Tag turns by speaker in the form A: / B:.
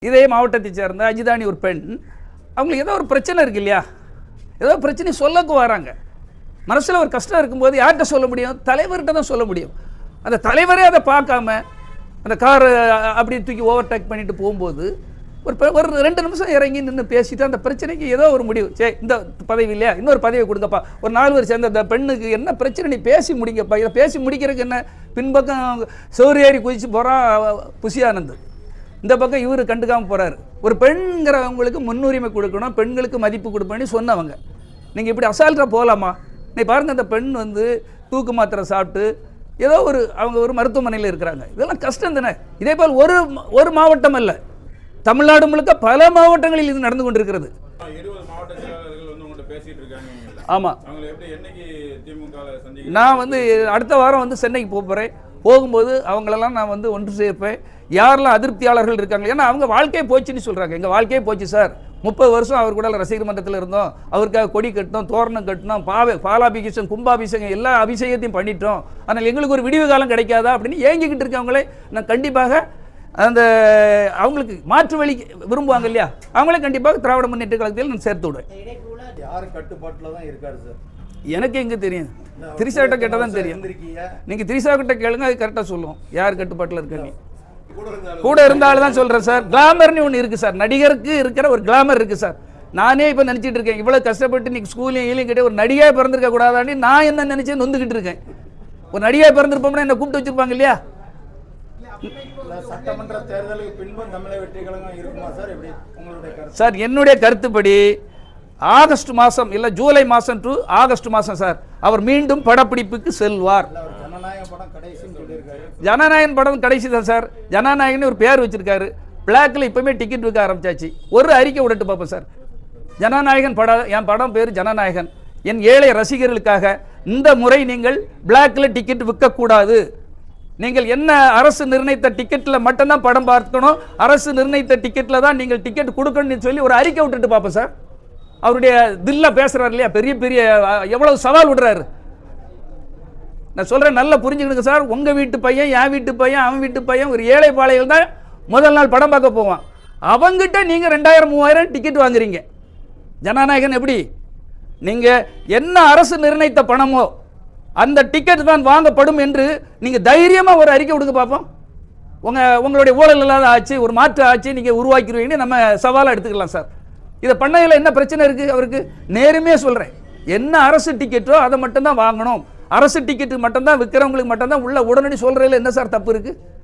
A: இதே மாவட்டத்தை சேர்ந்த அஜிதானி ஒரு பெண், அவங்களுக்கு ஏதோ ஒரு பிரச்சனை இருக்கு இல்லையா, ஏதோ பிரச்சனை சொல்லக்கு வராங்க. மனசில் ஒரு கஷ்டம் இருக்கும்போது யார்கிட்ட சொல்ல முடியும்? தலைவர்கிட்ட தான் சொல்ல முடியும். அந்த தலைவரே அதை பார்க்காம அந்த காரை அப்படி தூக்கி ஓவர்டேக் பண்ணிட்டு போகும்போது ஒரு 2 நிமிஷம் இறங்கி நின்று பேசிட்டு அந்த பிரச்சனைக்கு ஏதோ ஒரு முடிவு. சரி, இந்த பதவி இல்லையா, இன்னொரு பதவியை கொடுங்கப்பா, ஒரு 4 பேர் சேர்ந்த அந்த பெண்ணுக்கு என்ன பிரச்சனை நீ பேசி முடிங்கப்பா. இதை பேசி முடிக்கிறதுக்கு என்ன? பின்பக்கம் சௌரியேறி குதிச்சு போகிறான் புஷியானந்த், இந்த பக்கம் இவர் கண்டுக்காமல் போகிறாரு. ஒரு பெண்கிறவங்களுக்கு முன்னுரிமை கொடுக்கணும், பெண்களுக்கு மதிப்பு கொடுப்பேன்னு சொன்னவங்க. நீங்கள் இப்படி அசால்ட்டாக போகலாமா? நீ பாருங்கள், அந்த பெண் வந்து தூக்கு மாத்திரை சாப்பிட்டு ஏதோ அவங்க ஒரு மருத்துவமனையில் இருக்கிறாங்க. இதெல்லாம் கஷ்டம் தானே. இதே போல் ஒரு மாவட்டம் அல்ல, தமிழ்நாடு முழுக்க பல மாவட்டங்களில் இது நடந்து கொண்டிருக்கிறது. ஆமாம், நான் வந்து அடுத்த வாரம் வந்து சென்னைக்கு போகிறேன். போகும்போது அவங்களெல்லாம் நான் வந்து ஒன்று சேர்ப்பேன். யாரெல்லாம் அதிருப்தியாளர்கள் இருக்காங்க, ஏன்னா அவங்க வாழ்க்கையே போச்சுன்னு சொல்கிறாங்க. எங்கள் வாழ்க்கையே போச்சு சார், 30 வருஷம் அவர் கூட ரசிகர் மன்றத்தில் இருந்தோம், அவருக்காக கொடி கட்டினோம், தோரணம் கட்டினோம், பாலாபிஷேகம் கும்பாபிஷேகம் எல்லா அபிஷேகத்தையும் பண்ணிட்டோம், ஆனால் எங்களுக்கு ஒரு விடிவு காலம் கிடைக்காதா அப்படின்னு ஏங்கிக்கிட்டு இருக்கவங்களே நான் கண்டிப்பாக அந்த அவங்களுக்கு மாற்று வழி விரும்புவாங்க இல்லையா, அவங்களே கண்டிப்பாக திராவிட முன்னேற்ற கழகத்தில் நான் சேர்த்து விடுவேன்.
B: யார் கட்டுப்பாட்டில் தான் இருக்காரு சார்?
A: எனக்கு எங்கே தெரியும்? திரிஷா கிட்ட கேட்டால் தான் தெரியும். நீங்கள் திரிஷா கிட்ட கேளுங்க, அது கரெக்டாக சொல்லுவோம் யார் கட்டுப்பாட்டில் இருக்காங்க. கூட இருந்தாலும் தான் சொல்கிறேன் சார், கிளாமர்னு ஒன்று இருக்குது சார், நடிகருக்கு இருக்கிற ஒரு கிளாமர் இருக்குது சார். நானே இப்போ நினச்சிட்டு இருக்கேன், இவ்வளோ கஷ்டப்பட்டு இன்னைக்கு ஸ்கூலையும் ஈலையும் கிட்டே ஒரு நடிகையாக பிறந்திருக்க கூடாதான்னு நான் என்ன நினச்சேன் நொந்துக்கிட்டு இருக்கேன். ஒரு நடிகையாக பிறந்திருப்போம்னா என்னை கூப்பிட்டு வச்சுருப்பாங்க இல்லையா?
B: சட்டமன்ற தேர்தலுக்கு பின்பு தமிழக வெற்றி கழகம் இருக்குமா சார்? எப்படி உங்களுடைய கருத்து?
A: சார், என்னுடைய கருத்துப்படி ஆகஸ்ட் மாதம் இல்லை ஜூலை மாதம் டு ஆகஸ்ட் மாதம் சார் அவர் மீண்டும் படப்பிடிப்புக்கு செல்வார். ஜனநாயகன் படம் கடைசி தான் சார். ஜனநாயகன் ஒரு பேர் வச்சிருக்காரு. பிளாக்ல இப்பவுமே டிக்கெட் விற்க ஆரம்பிச்சாச்சு. ஒரு அறிக்கை விடட்டு பார்ப்போம் சார். ஜனநாயகன் படம், என் படம் பேர் ஜனநாயகன். என் ஏழை ரசிகர்களுக்காக இந்த முறை நீங்கள் பிளாக்ல டிக்கெட் விற்கக்கூடாது. நீங்கள் என்ன அரசு நிர்ணயித்த டிக்கெட்ல மட்டும்தான் படம் பார்க்கணும், அரசு நிர்ணயித்த டிக்கெட்ல தான் நீங்கள் டிக்கெட் கொடுக்கணும்னு சொல்லி ஒரு அறிக்கை விட்டுட்டு பார்ப்போம் சார். அவருடைய தில்ல பேசுறாரு இல்லையா, பெரிய பெரிய எவ்வளவு சவால் விடுறாரு. நான் சொல்றேன், நல்லா புரிஞ்சுக்கணுங்க சார். உங்க வீட்டு பையன், என் வீட்டு பையன், அவன் வீட்டு பையன் ஒரு ஏழை பாளையில் தான் முதல் நாள் படம் பார்க்க போவான். அவங்கிட்ட நீங்க 2000-3000 டிக்கெட் வாங்குறீங்க. ஜனநாயகன் எப்படி? நீங்க என்ன அரசு நிர்ணயித்த பணமோ அந்த டிக்கெட் தான் வாங்கப்படும் என்று நீங்க தைரியமா ஒரு அறிக்கை விடுங்க பார்ப்போம். உங்களுடைய ஊழல் இல்லாத ஆட்சி, ஒரு மாற்று ஆட்சி நீங்க உருவாக்கிடுவீங்கன்னு நம்ம சவாலாக எடுத்துக்கலாம் சார். இதை பண்ணையில் என்ன பிரச்சனை இருக்கு அவருக்கு? நேருமே சொல்றேன், என்ன அரசு டிக்கெட்டோ அதை மட்டும் தான் வாங்கணும், அரசு டிக்கெட்டு மட்டும் தான் விற்கிறவங்களுக்கு மட்டும் தான் உள்ள உடனடி சொல்றதுல என்ன சார் தப்பு இருக்கு?